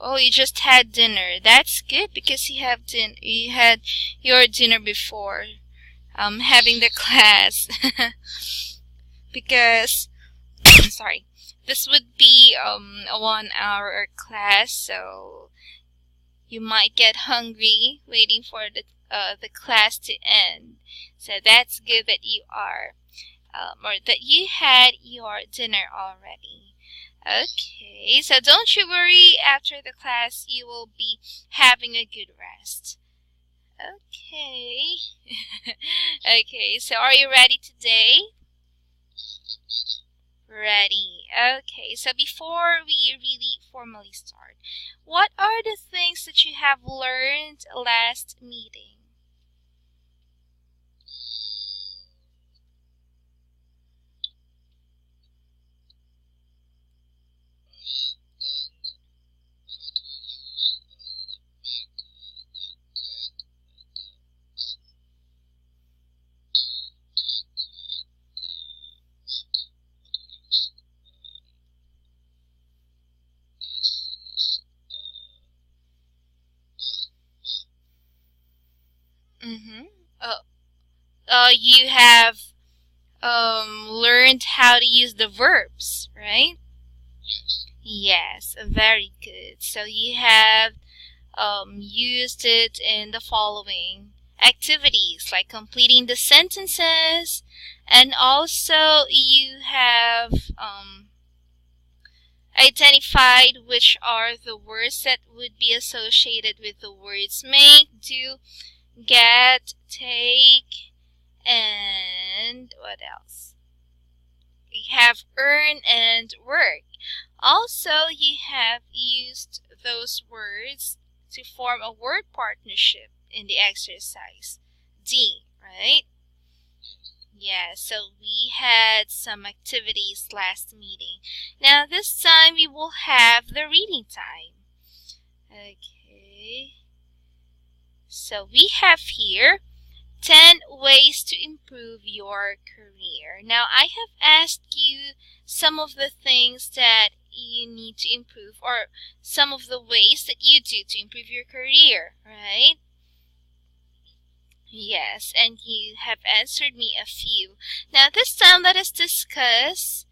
Oh, you just had dinner. That's good because you had your dinner before having the class. Because sorry, this would be a 1 hour class, so you might get hungry waiting for the class to end. So that's good that you are or that you had your dinner already. Okay, so don't you worry, after the class you will be having a good rest. Okay. Okay, so are you ready today? Ready. Okay, so before we really formally start, what are the things that you have learned last meeting? Mm-hmm. You have learned how to use the verbs, right? Yes, very good. So you have used it in the following activities, like completing the sentences, and also you have identified which are the words that would be associated with the words make, do, get, take, and what else? We have earn and work. Also, you have used those words to form a word partnership in the exercise D, right? Yeah, so we had some activities last meeting. Now this time we will have the reading time. Okay. So we have here 10 ways to improve your career. Now, I have asked you some of the things that you need to improve, or some of the ways that you do to improve your career, right? Yes, and you have answered me a few. Now, this time let us discuss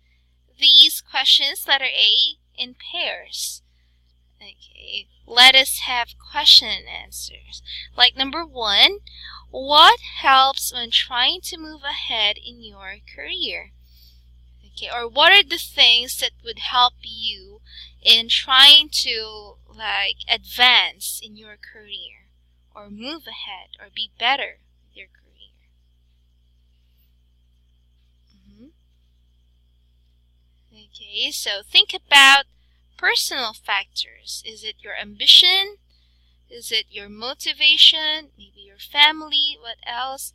these questions, letter A, in pairs. Okay, let us have question and answers. Like number 1, what helps when trying to move ahead in your career? Okay, or what are the things that would help you in trying to advance in your career, or move ahead, or be better with your career? Okay, so think about personal factors. Is it your ambition? Is it your motivation? Maybe your family? What else?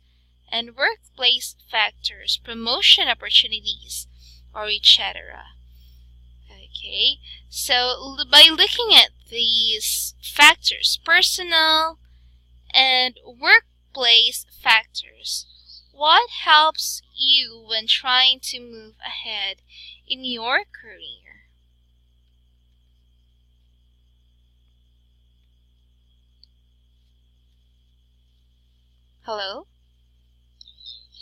And workplace factors, promotion opportunities, or etc. Okay, so by looking at these factors, personal and workplace factors, what helps you when trying to move ahead in your career? Hello?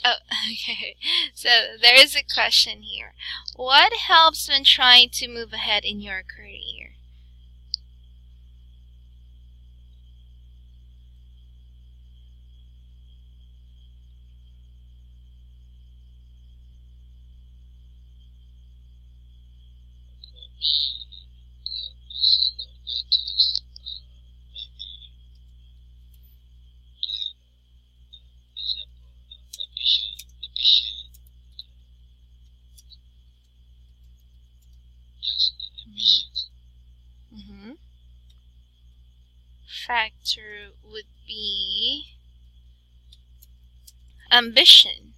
Oh, okay. So there is a question here. What helps when trying to move ahead in your career? Mm-hmm. Factor would be ambition.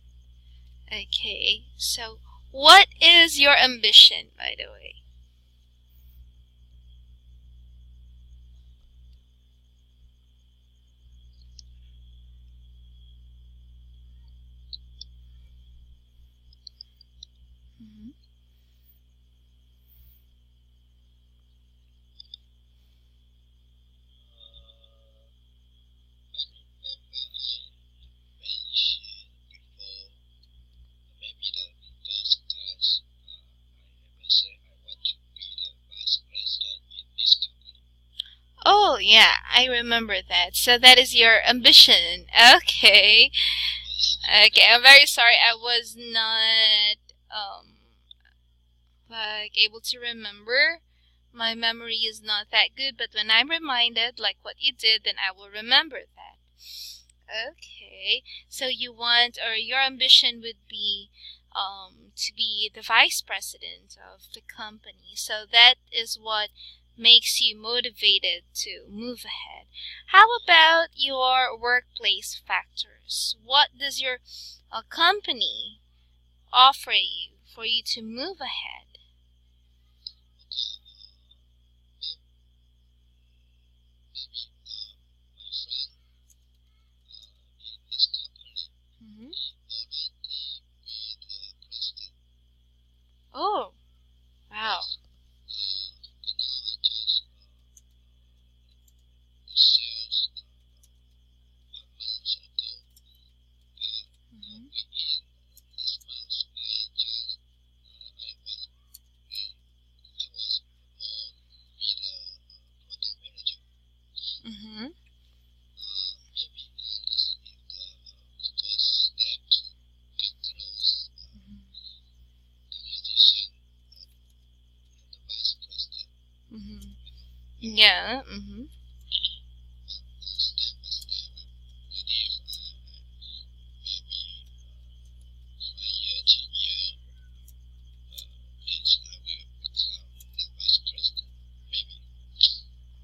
Okay, so what is your ambition, by the way? Mm-hmm. Oh, yeah, I remember that. So that is your ambition. Okay. Okay, I'm very sorry I was not like able to remember. My memory is not that good, but when I'm reminded like what you did, then I will remember that. Okay, so you want, or your ambition would be to be the vice president of the company. So that is what makes you motivated to move ahead. How about your workplace factors? What does your company offer you for you to move ahead? Hmm. Oh, wow. Hmm. Hmm. Hmm. Yeah. Hmm.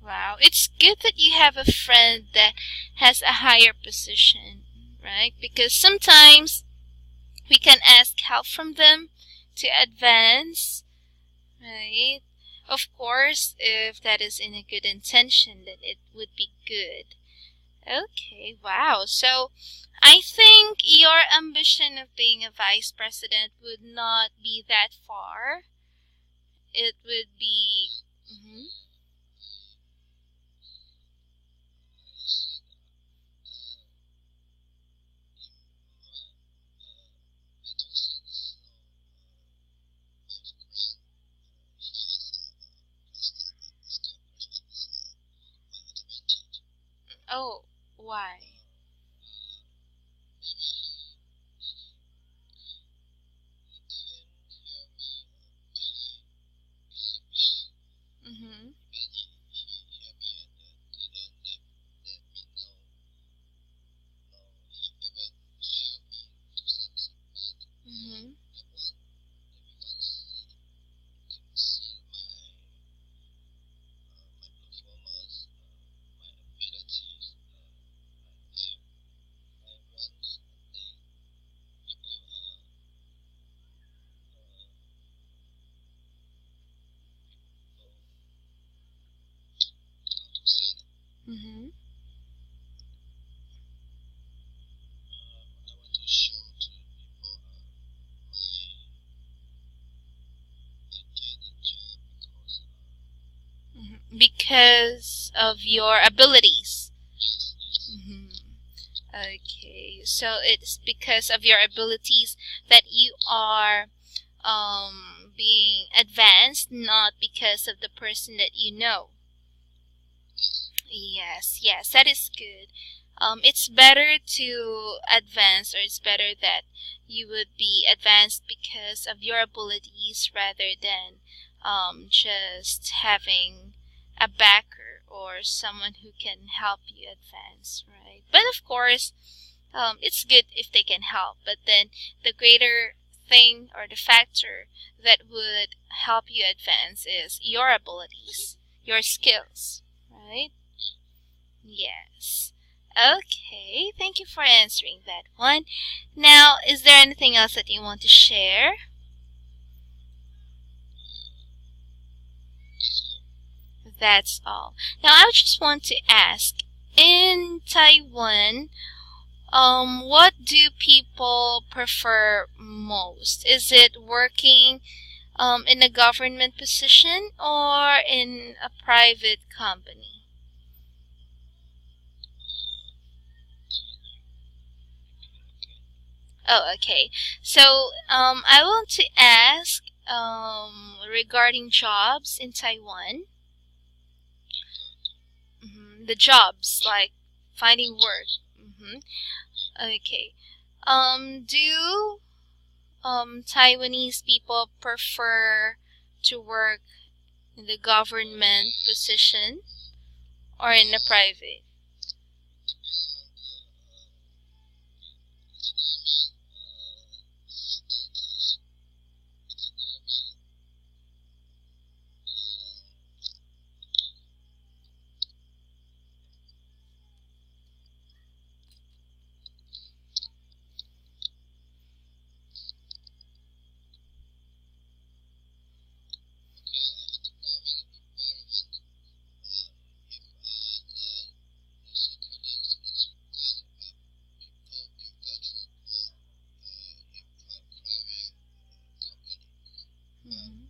Wow, it's good that you have a friend that has a higher position, right? Because sometimes we can ask help from them to advance, right? Of course, if that is in a good intention, then it would be good. Okay, wow. So I think your ambition of being a vice president would not be that far. It would be. Mhm. Oh, why? Mm-hmm. Mm-hmm. Mm-hmm. Mm-hmm. Because of your abilities. Mm-hmm. Okay, so it's because of your abilities that you are being advanced, not because of the person that you know. Yes, yes, that is good. It's better to advance, or it's better that you would be advanced because of your abilities rather than just having a backer or someone who can help you advance, right? But of course, it's good if they can help, but then the greater thing or the factor that would help you advance is your abilities, your skills, right? Yes. Okay, thank you for answering that one. Now, is there anything else that you want to share? That's all. Now, I just want to ask, in Taiwan, what do people prefer most? Is it working in a government position or in a private company? Oh, okay. So, I want to ask regarding jobs in Taiwan. the jobs, like finding work. Okay. Do Taiwanese people prefer to work in the government position or in the private? Mhm.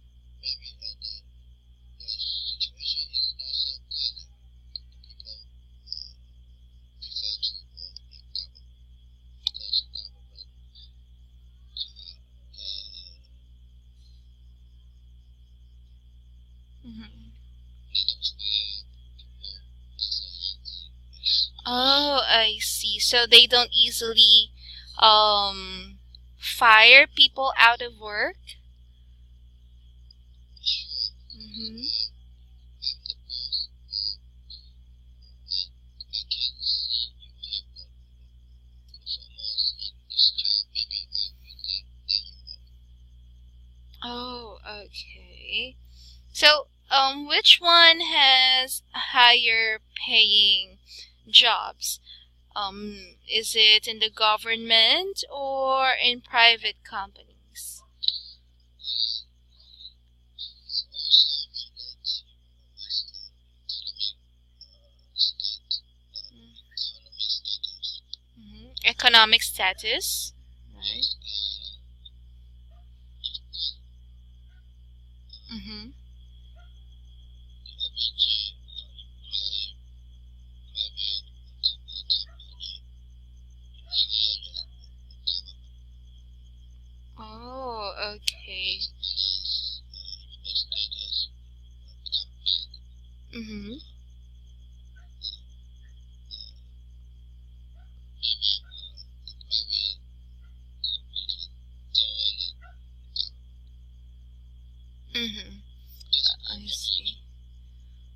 Mhm. Oh, I see. So they don't easily um fire people out of work? Mm-hmm. Oh, okay. So, which one has higher paying jobs? Is it in the government or in private companies? Mm-hmm. Economic status, right? Mm-hmm. Oh, okay. Mm-hmm. Mm-hmm. I see.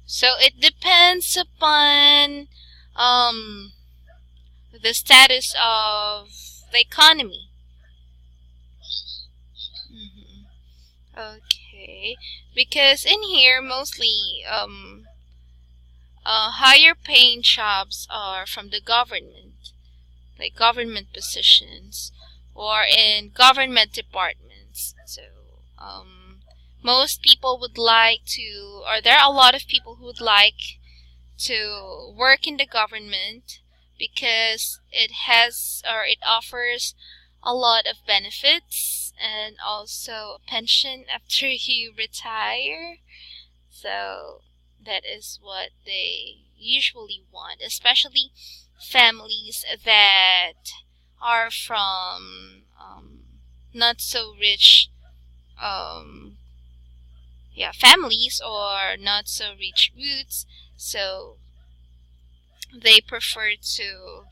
So it depends upon um the status of the economy. Hmm. Okay, because in here mostly higher paying jobs are from the government, like government positions or in government departments. So most people would like to, or there are a lot of people who would like to work in the government because it has or it offers a lot of benefits and also a pension after you retire. So that is what they usually want, especially families that are from not so rich um, families or not so rich roots. So they prefer to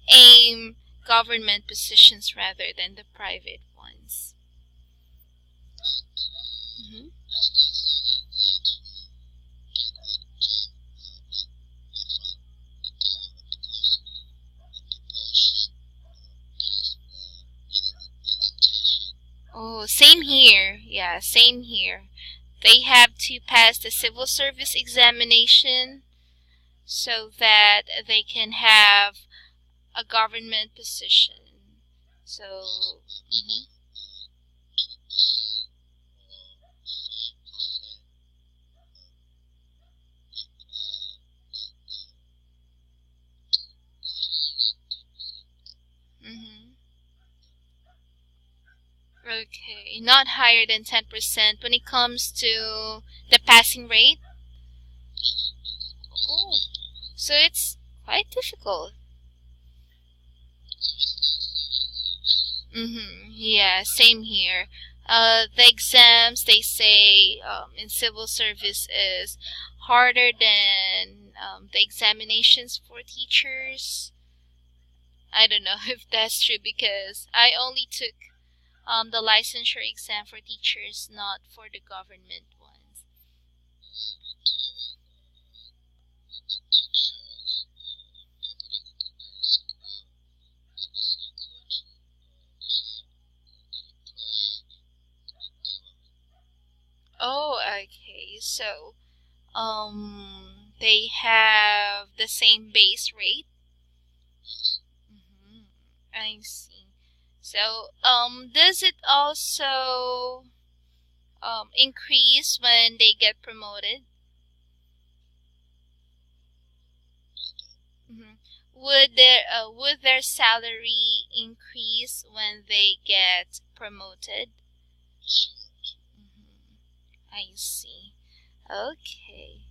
aim government positions rather than the private ones. Mhm. Oh, same here. Yeah, same here. They have to pass the civil service examination so that they can have a government position. So, mhm. Mhm. Okay, not higher than 10% when it comes to the passing rate. Oh, so it's quite difficult. Mm-hmm. Yeah, same here. The exams, they say, in civil service is harder than the examinations for teachers. I don't know if that's true because I only took the licensure exam for teachers, not for the government ones. Oh, okay. So, they have the same base rate. Mm-hmm. I see. So, does it also increase when they get promoted? Mm-hmm. Would their salary increase when they get promoted? Mm-hmm. I see. Okay.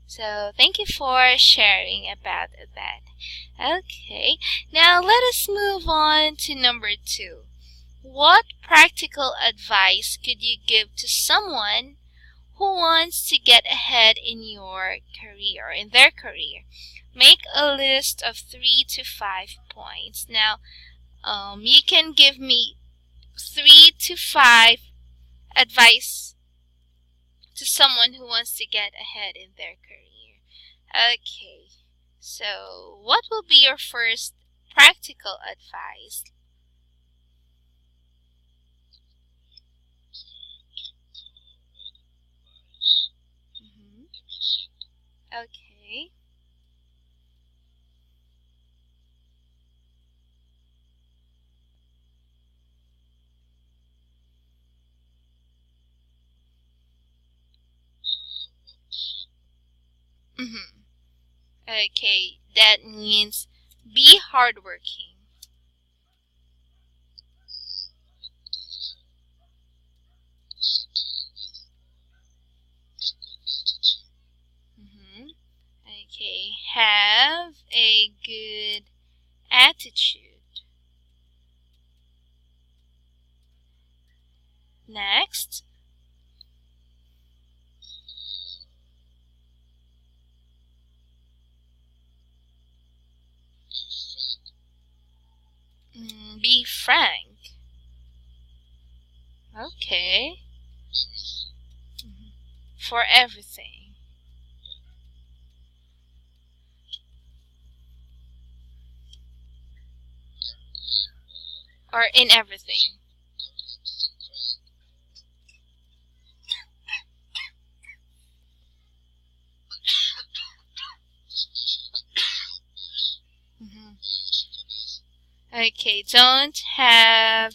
So thank you for sharing about that. Okay. Now let us move on to number 2. What practical advice could you give to someone who wants to get ahead in your career, in their career? Make a list of 3 to 5 points. Now, you can give me 3 to 5 advice to someone who wants to get ahead in their career. Okay, so what will be your first practical advice? Mm-hmm. Okay. Mm-hmm. Okay, that means be hardworking. Mm-hmm. Okay, have a good attitude. Next, be frank. Okay. Mhm. For everything. Or in everything. Hmm. Okay, don't have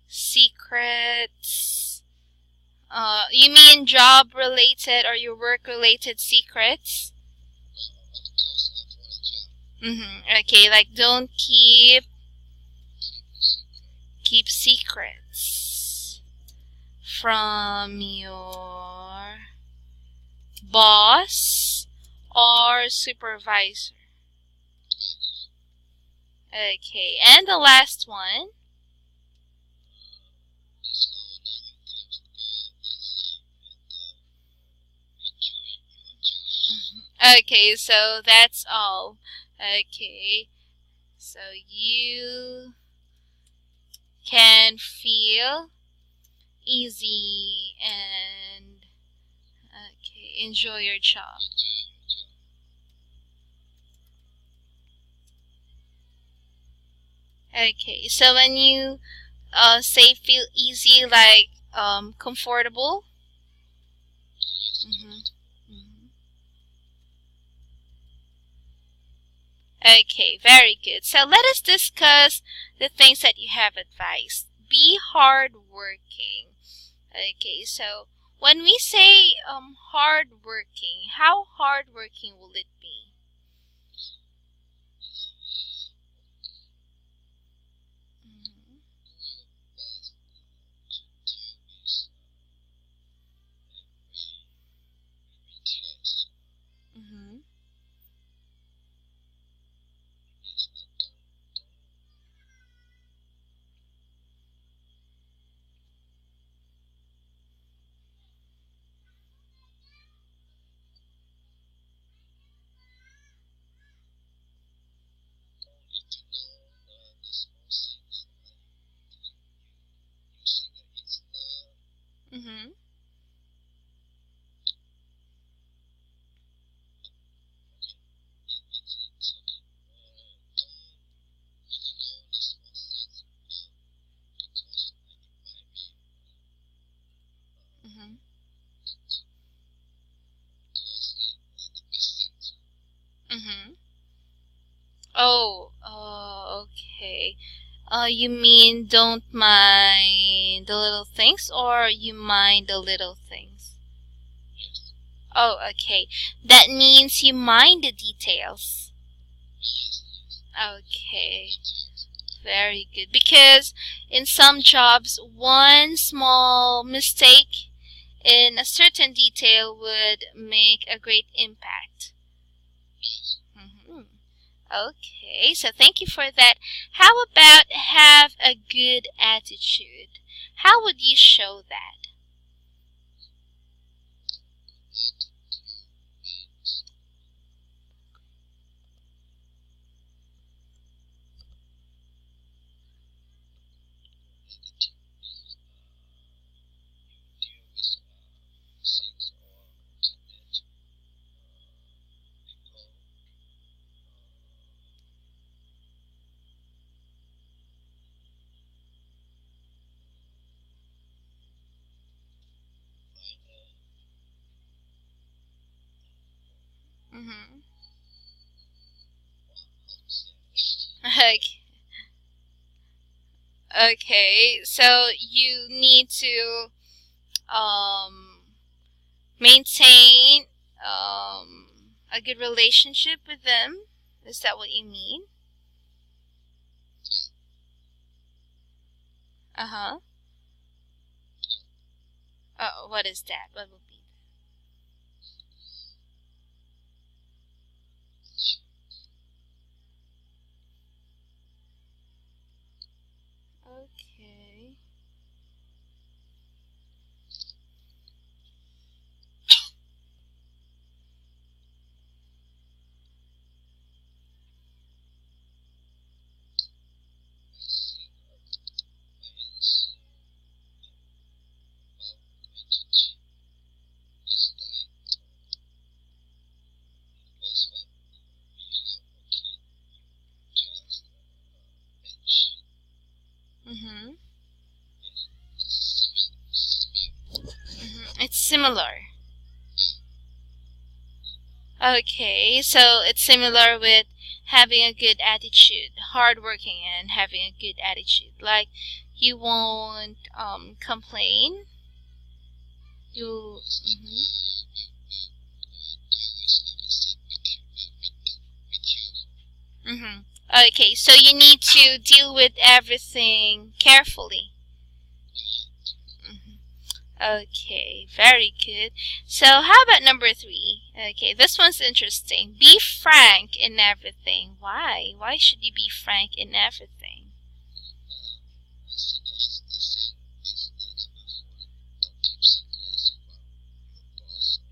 secrets. You mean job related or your work related secrets? Okay, like don't keep secrets from your boss or supervisor. Okay, and the last one. Okay, so that's all. Okay, so you can feel easy and okay, enjoy your job. Okay, so when you say feel easy, like comfortable. Hmm. Hmm. Okay, very good. So let us discuss the things that you have advised. Be hardworking. Okay, so when we say hardworking, how hardworking will it be? Mhm. Mhm. Mm-hmm. Mm-hmm. Mm-hmm. Oh, okay. You mean don't mind the little things, or you mind the little things? Oh, okay. That means you mind the details. Okay. Very good. Because in some jobs, one small mistake in a certain detail would make a great impact. Mhm. Okay, so thank you for that. How about have a good attitude? How would you show that? Mm-hmm. Okay. Okay, so you need to um, maintain a good relationship with them. Is that what you mean? Uh-huh. What is that? What would be that? Okay. Mm-hmm. Mm-hmm. It's similar. Okay, so it's similar with having a good attitude, hardworking and having a good attitude. Like you won't complain. You. Mm-hmm. Okay, so you need to deal with everything carefully. Mhm. Okay, very good. So how about number 3? Okay, this one's interesting. Be frank in everything. Why? Why should you be frank in everything?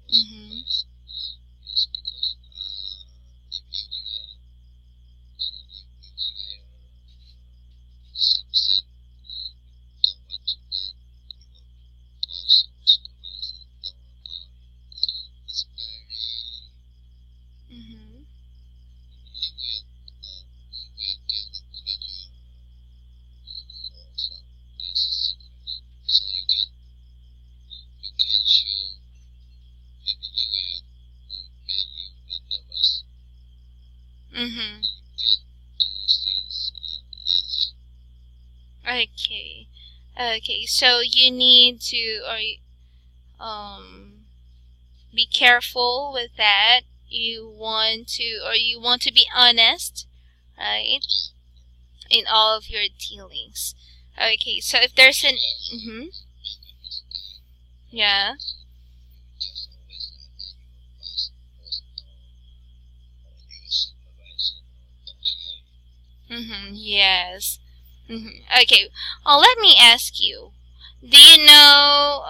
Mm-hmm. Mm-hmm. Mm-hmm. Okay. Okay, so you need to um be careful with that. You want to be honest, right? In all of your dealings. Okay, so if there's an mm-hmm, yeah. Mm-hmm, yes. Mm-hmm. Okay. Let me ask you. Do you know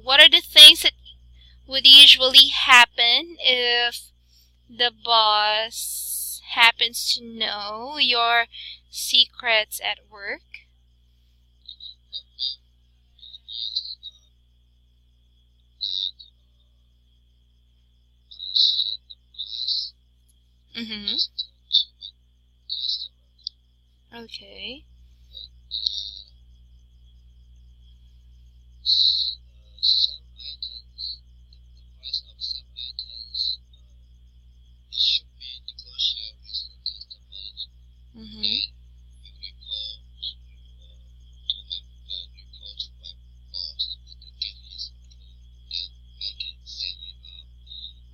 what are the things that would usually happen if the boss happens to know your secrets at work? Mm-hmm. Okay. Mm-hmm.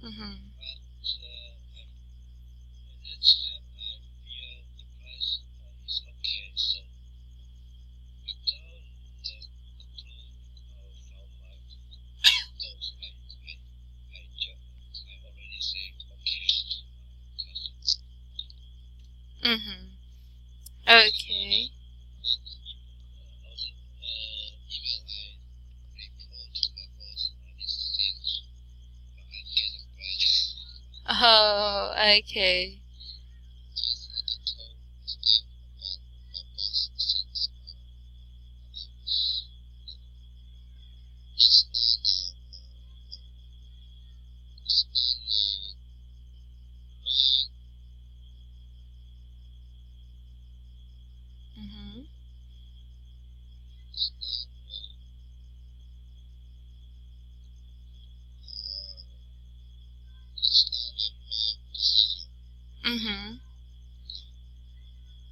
Mm-hmm. Mm-hmm. Okay. Oh, okay. Mm-hmm. Mm-hmm.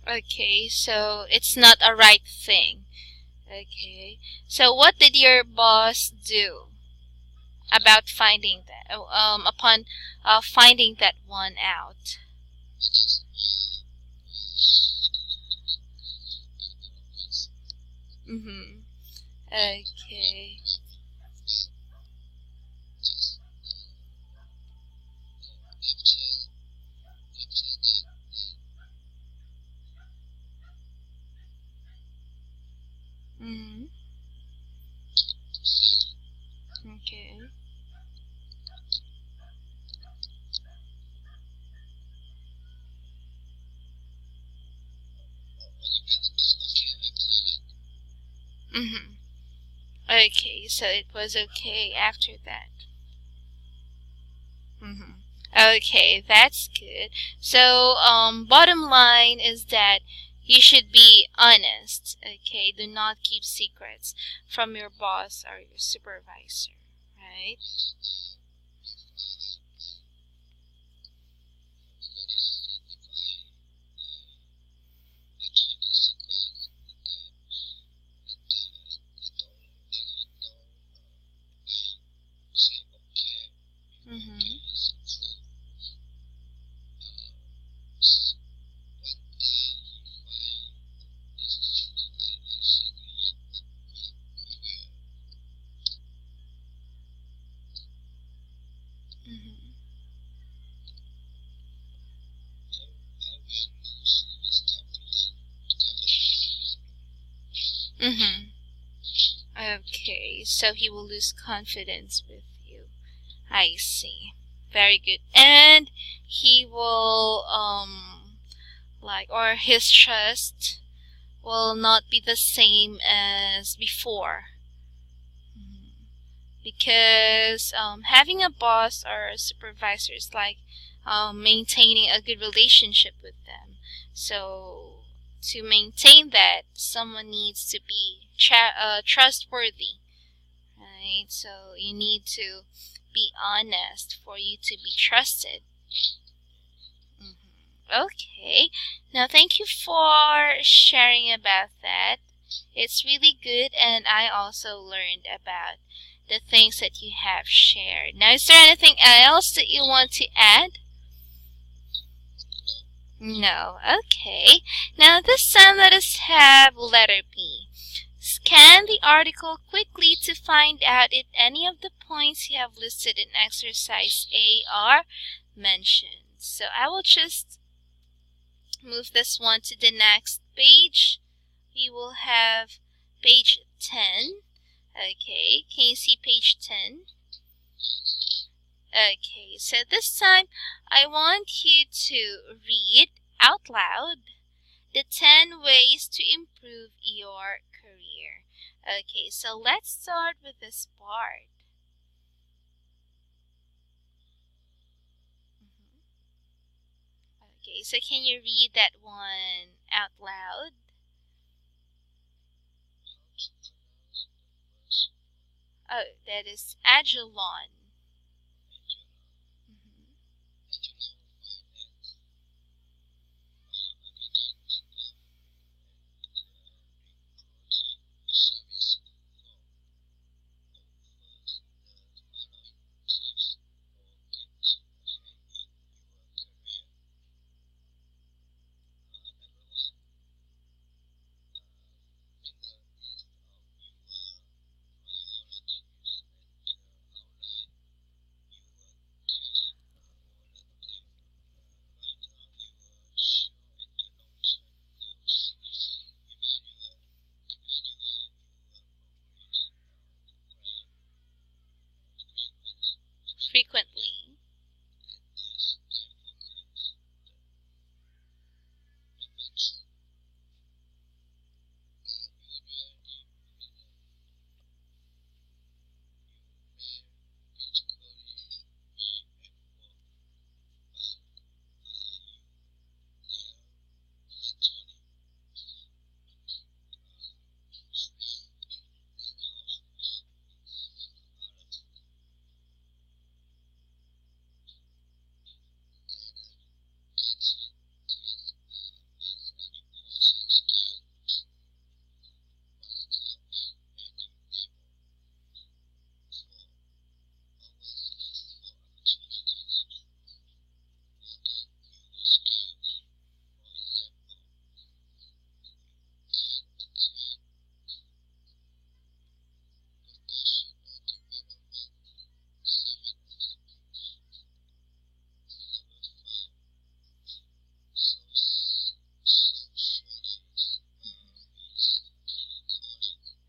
Okay, so it's not a right thing. Okay. So what did your boss do about finding that? Upon finding that one out. Mm-hmm. Okay. Mm-hmm. Okay. Mm-hmm. Okay, so it was okay after that. Mm-hmm. Okay, that's good. So, bottom line is that you should be honest. Okay, do not keep secrets from your boss or your supervisor, right? Mm-hmm. Mm-hmm. Mm-hmm. Okay, so he will lose confidence with you. I see. Very good. And he will or his trust will not be the same as before. Mhm. Because having a boss or a supervisor is like maintaining a good relationship with them. So to maintain that, someone needs to be trustworthy, right? So you need to be honest for you to be trusted. Mhm. Okay. Now, thank you for sharing about that. It's really good, and I also learned about the things that you have shared. Now, is there anything else that you want to add? No. Okay. Now, this time let us have letter B. Scan the article quickly to find out if any of the points you have listed in exercise A are mentioned. So I will just move this one to the next page. We will have page 10. Okay, can you see page 10? Okay, so this time I want you to read out loud the 10 ways to improve your career. Okay, so let's start with this part. Okay, so can you read that one out loud? Oh, that is Agilon. Mhm. Frequently.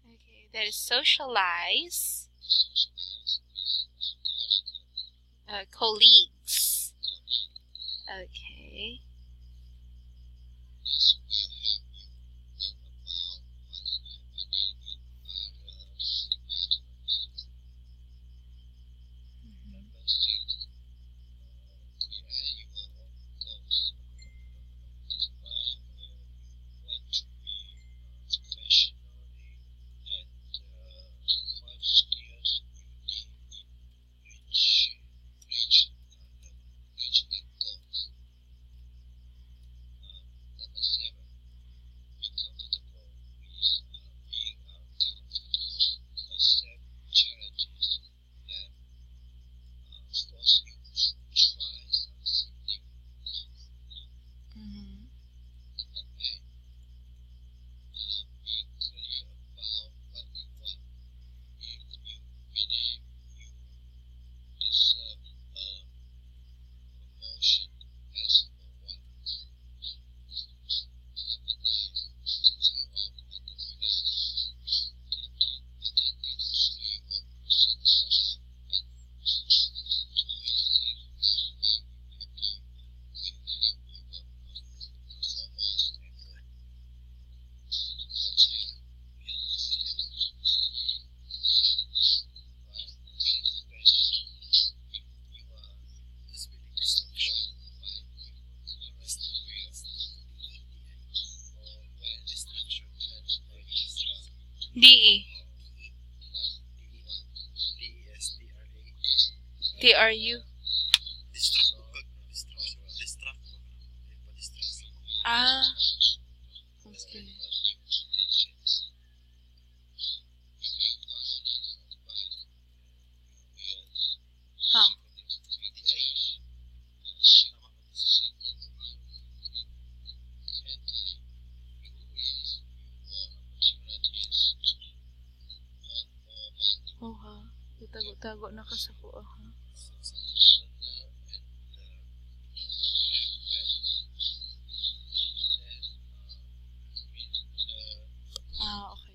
Okay, that is socialize. Colleagues. Okay. Mhm. DE. DRU. Ah, okay. Huh. Oh ha. Itago-tago na ka sa kuha ha. Ah, okay.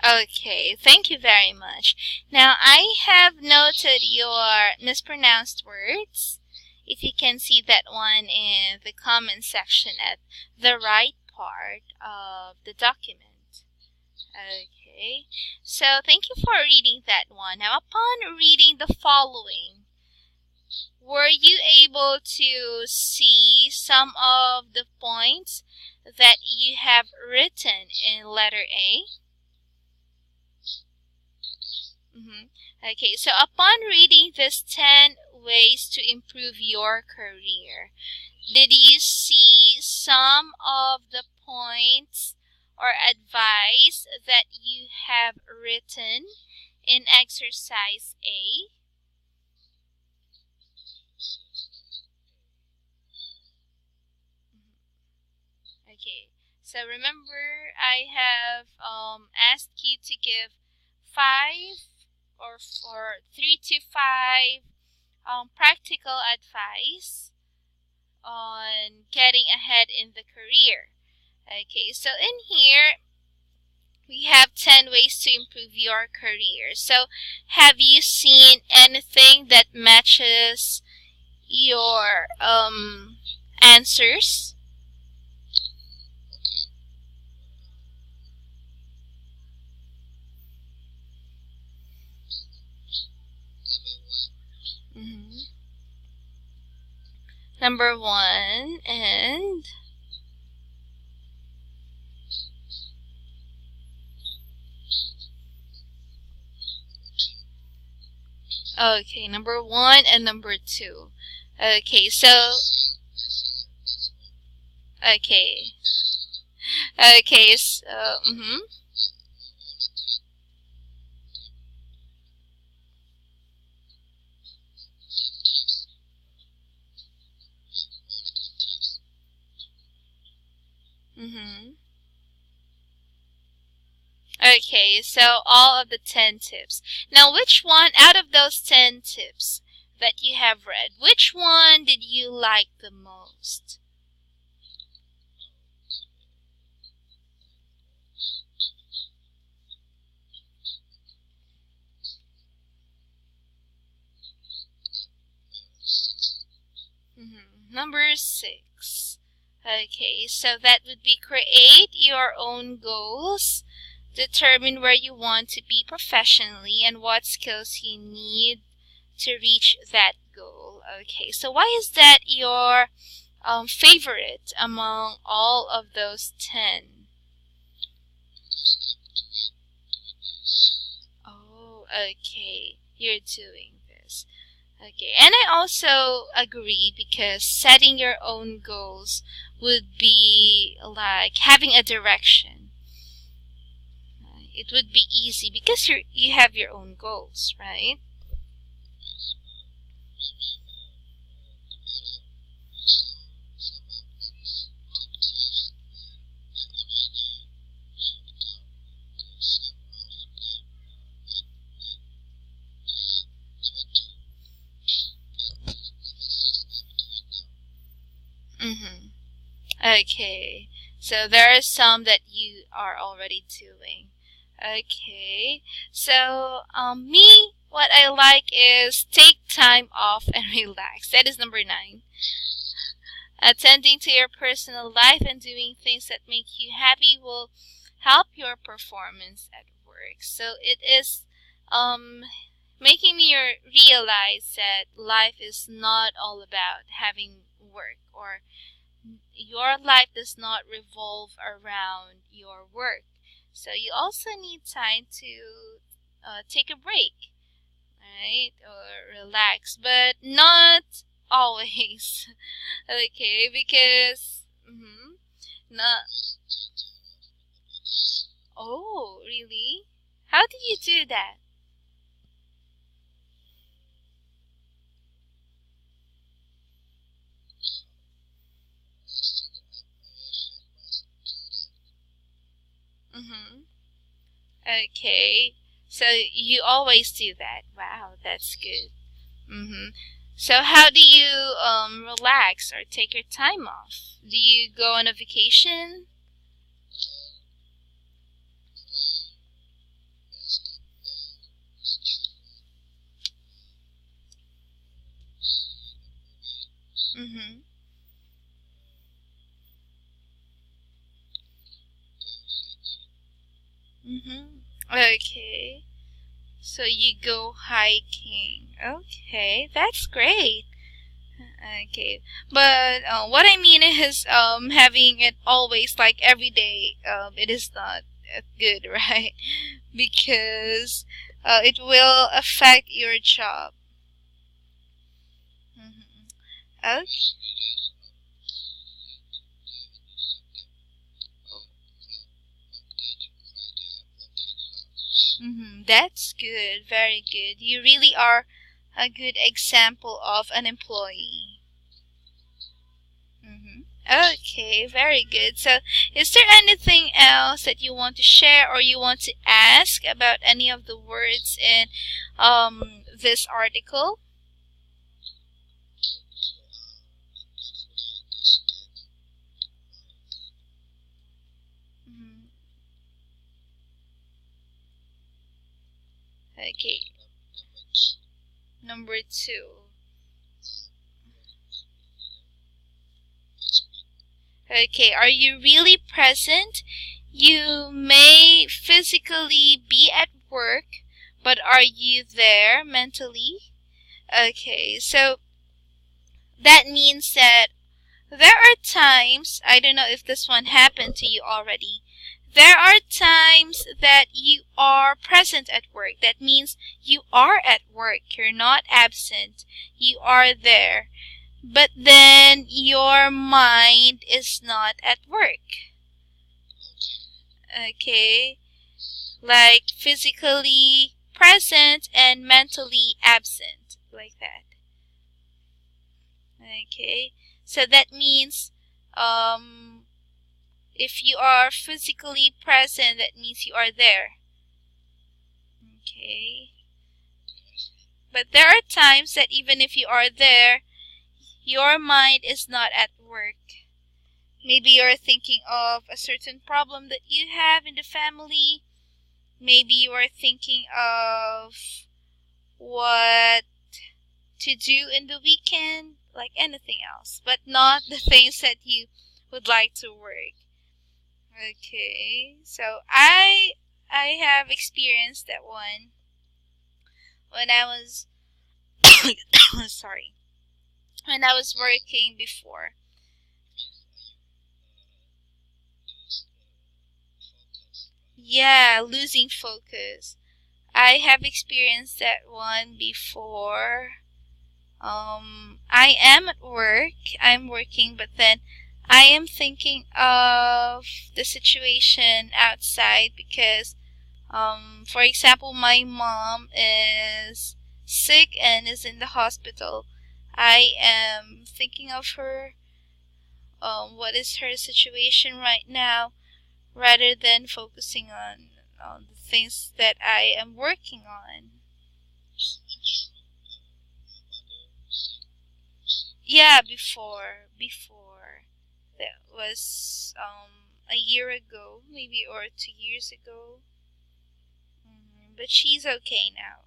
Okay, thank you very much. Now, I have noted your mispronounced words. if you can see that one in the comment section at the right part of the document. Okay, so thank you for reading that one. Now, upon reading the following, were you able to see some of the points that you have written in letter A? Okay, so upon reading this 10 ways to improve your career, did you see some of the points or advice that you have written in exercise A? Okay, so remember I have asked you to give 5 or 3 to 5 practical advice on getting ahead in the career. Okay, so in here we have 10 ways to improve your career. So have you seen anything that matches your answers? Number 1 and okay, number 1 and number 2. Okay, so okay. Okay, so Okay, so all of the 10 tips. Now, which one out of those 10 tips that you have read, which one did you like the most? Number 6. Okay, so that would be create your own goals, determine where you want to be professionally, and what skills you need to reach that goal. Okay, so why is that your favorite among all of those 10? Oh, okay, you're doing this. Okay, and I also agree because setting your own goals would be like having a direction. It would be easy because you have your own goals, right? Okay, so there are some that you are already doing. Okay, so me, what I like is take time off and relax. That is number 9. Attending to your personal life and doing things that make you happy will help your performance at work. So it is making me realize that life is not all about having work, or your life does not revolve around your work. So you also need time to take a break, right? Or relax, but not always. Okay, because not. Oh, really? How do you do that? Okay, so you always do that. Wow, that's good. So how do you relax or take your time off? Do you go on a vacation? Mm-hmm. Mm-hmm. Okay. So you go hiking. Okay, that's great. Okay, but what I mean is, having it always like every day, it is not good, right? Because it will affect your job. Hmm. Okay. That's good. Very good. You really are a good example of an employee. hmm Okay, very good. So, is there anything else that you want to share or you want to ask about any of the words in this article? Mhm. Okay, number two. Okay, are you really present? You may physically be at work, but are you there mentally? Okay, so that means that there are times, I don't know if this one happened to you already. There are times that you are present at work. That means you are at work. You're not absent. You are there. But then your mind is not at work. Okay? Like physically present and mentally absent. Like that. Okay? So that means um if you are physically present, that means you are there. Okay. But there are times that even if you are there, your mind is not at work. Maybe you're thinking of a certain problem that you have in the family. Maybe you are thinking of what to do in the weekend, like anything else, but not the things that you would like to work. Okay, so I have experienced that one when I was sorry, when I was working before. Yeah, losing focus. I have experienced that one before. I am at work. I'm working, but then I am thinking of the situation outside because, for example, my mom is sick and is in the hospital. I am thinking of her, what is her situation right now, rather than focusing on the things that I am working on. Yeah, before that was a year ago, maybe, or 2 years ago. But she's okay now.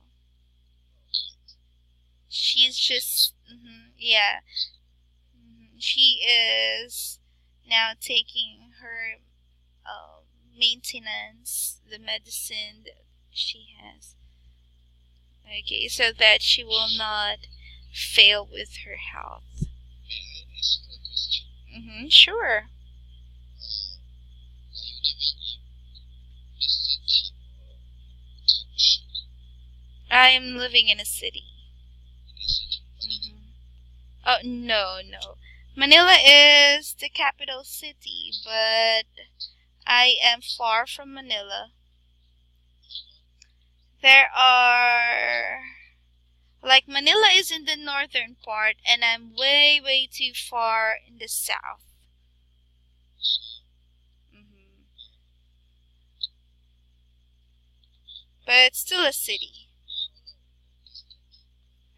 She's just yeah. She is now taking her uh, maintenance, the medicine that she has. Okay, so that she will not fail with her health. Sure. I'm living in a city. hmm Oh, no, no. Manila is the capital city, but I am far from Manila. There are, like, Manila is in the northern part, and I'm way, way too far in the south. hmm But it's still a city.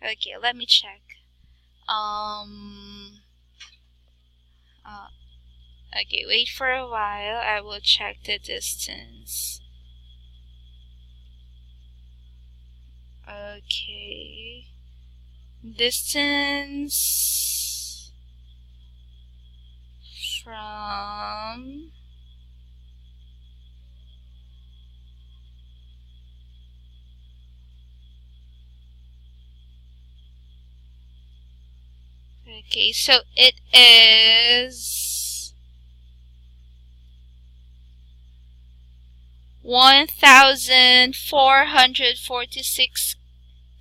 Okay, let me check. Um, uh, okay, wait for a while. I will check the distance. Okay. Distance. from okay, so it is 1,446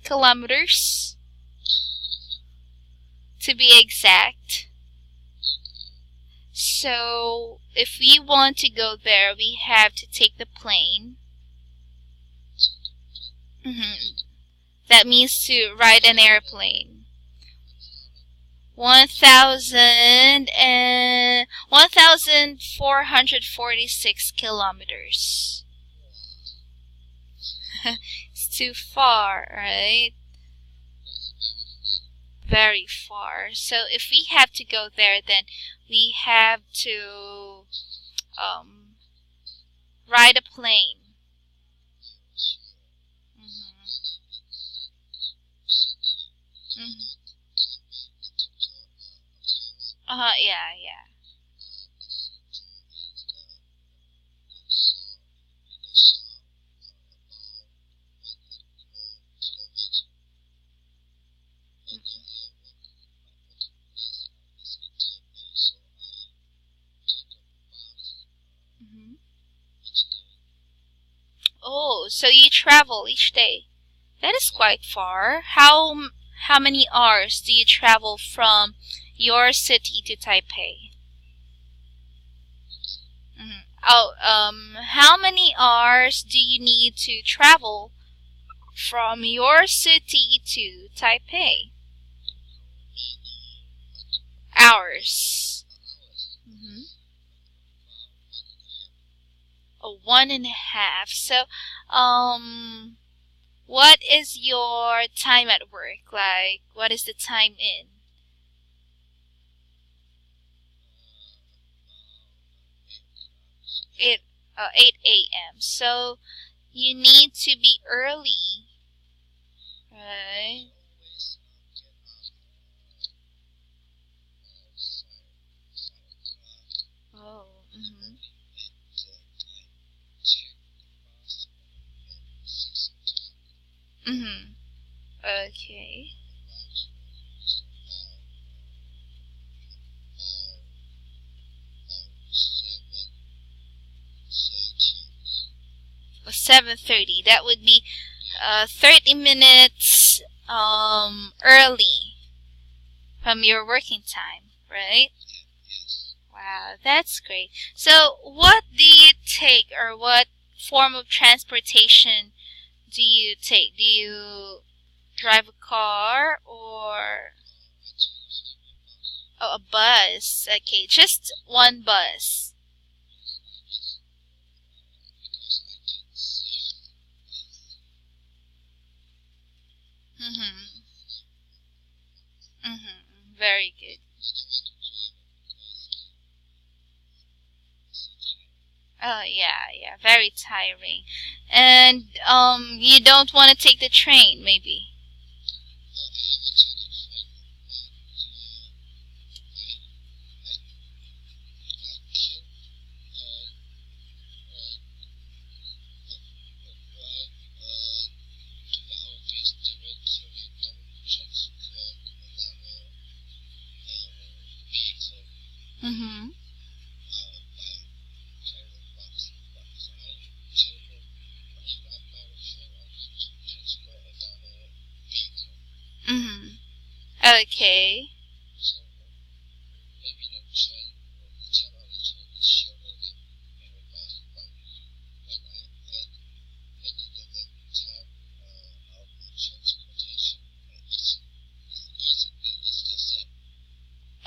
kilometers to be exact. So if we want to go there, we have to take the plane. That means to ride an airplane. 1,446 kilometers. It's too far, right? Very far. So if we have to go there, then we have to ride a plane. Yeah, yeah. Oh, so you travel each day. That is quite far. How many hours do you travel from your city to Taipei? Oh, how many hours do you need to travel from your city to Taipei? Hours. Oh, 1.5. So, what is your time at work? Like, what is the time in? 8 a.m. So, you need to be early, right? Oh, Okay. Well, 7:30. That would be 30 minutes early from your working time, right? Wow, that's great. So, what do you take, or what form of transportation do you take? Do you drive a car or a bus? Okay, just one bus. Very good. Oh yeah, yeah, very tiring. And you don't want to take the train, maybe. Okay.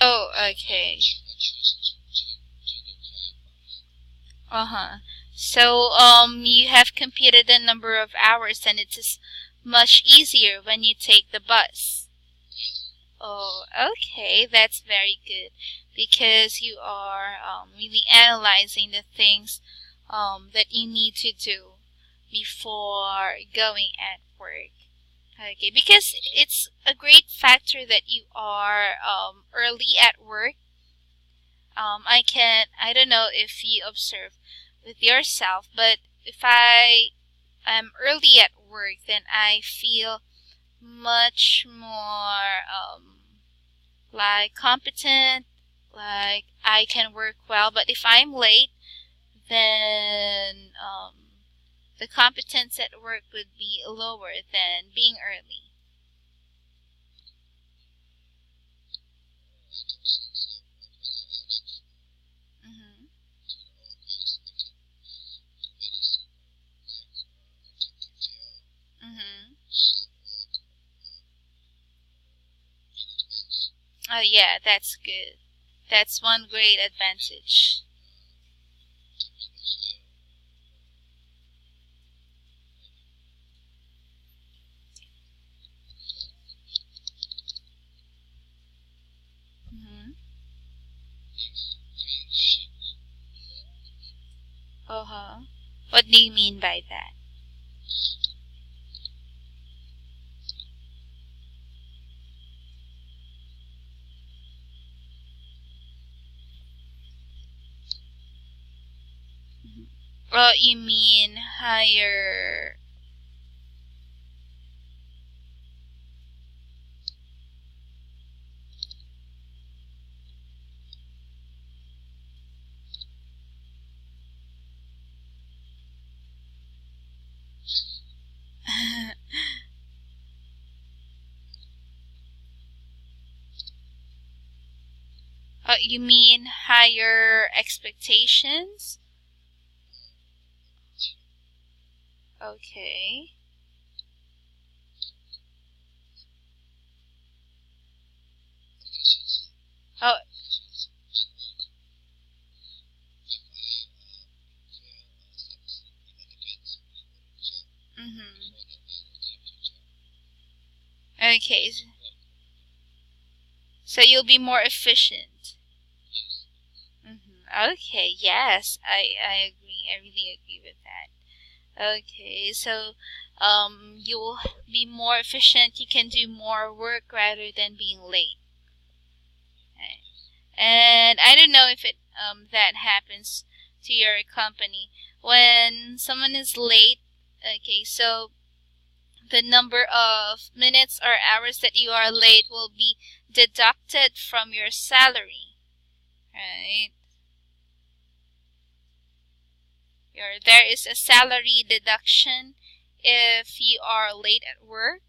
Oh, okay. So, you have computed the number of hours, and it is much easier when you take the bus. Oh, okay, that's very good, because you are really analyzing the things that you need to do before going at work. Okay, because it's a great factor that you are early at work. I don't know if you observe with yourself, but if I am early at work, then I feel much more like competent, like I can work well. But if I'm late, then the competence at work would be lower than being early. Mm-hmm. Mm-hmm. Oh yeah, that's good. That's one great advantage. Mm-hmm. Uh-huh. What do you mean by that? Well, you mean higher. You mean higher expectations? Okay. Oh, mm-hmm. Okay. So you'll be more efficient. Mm-hmm. Okay, yes, I agree. I really agree with that. Okay, so you'll be more efficient. You can do more work rather than being late. Right. And I don't know if it that happens to your company when someone is late. Okay, so the number of minutes or hours that you are late will be deducted from your salary, right? There is a salary deduction if you are late at work.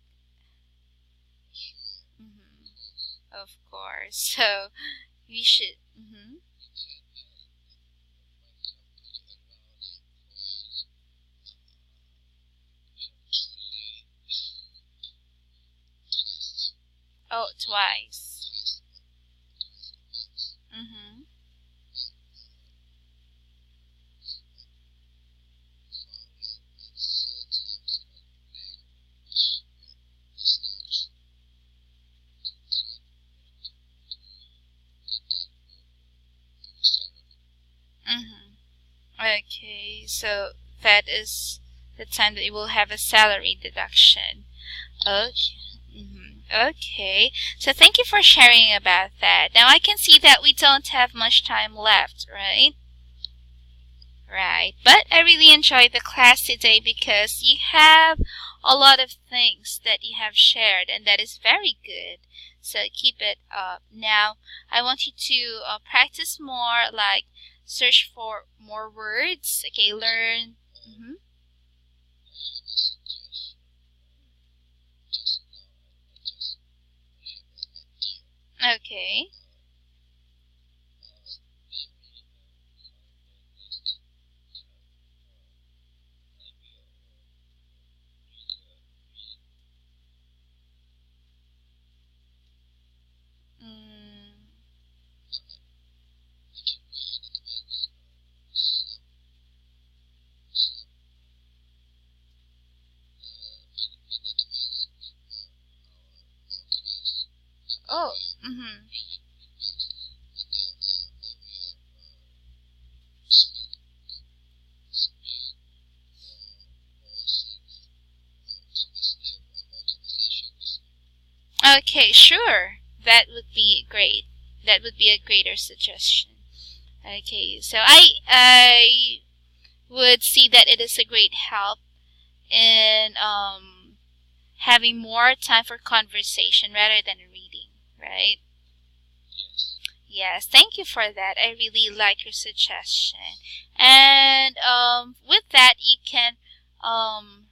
Of course. So we should. Oh, twice. Mm-hmm. Mm-hmm. Okay, so that is the time that you will have a salary deduction. Okay. Okay. So thank you for sharing about that. Now I can see that we don't have much time left, right? Right. But I really enjoyed the class today because you have a lot of things that you have shared, and that is very good. So keep it up. Now, I want you to practice more, like search for more words. Okay, learn. hmm Okay. Mm, oh. Mm-hmm. Okay, sure. That would be great. That would be a greater suggestion. Okay, so I would see that it is a great help in having more time for conversation rather than reading, right? Yes, thank you for that. I really like your suggestion. And with that, you can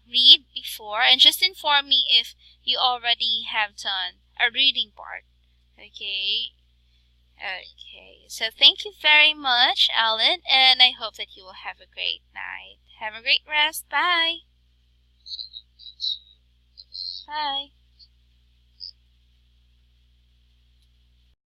read before and just inform me if you already have done a reading part. Okay. Okay. So thank you very much, Alan, and I hope that you will have a great night. Have a great rest. Bye. Bye.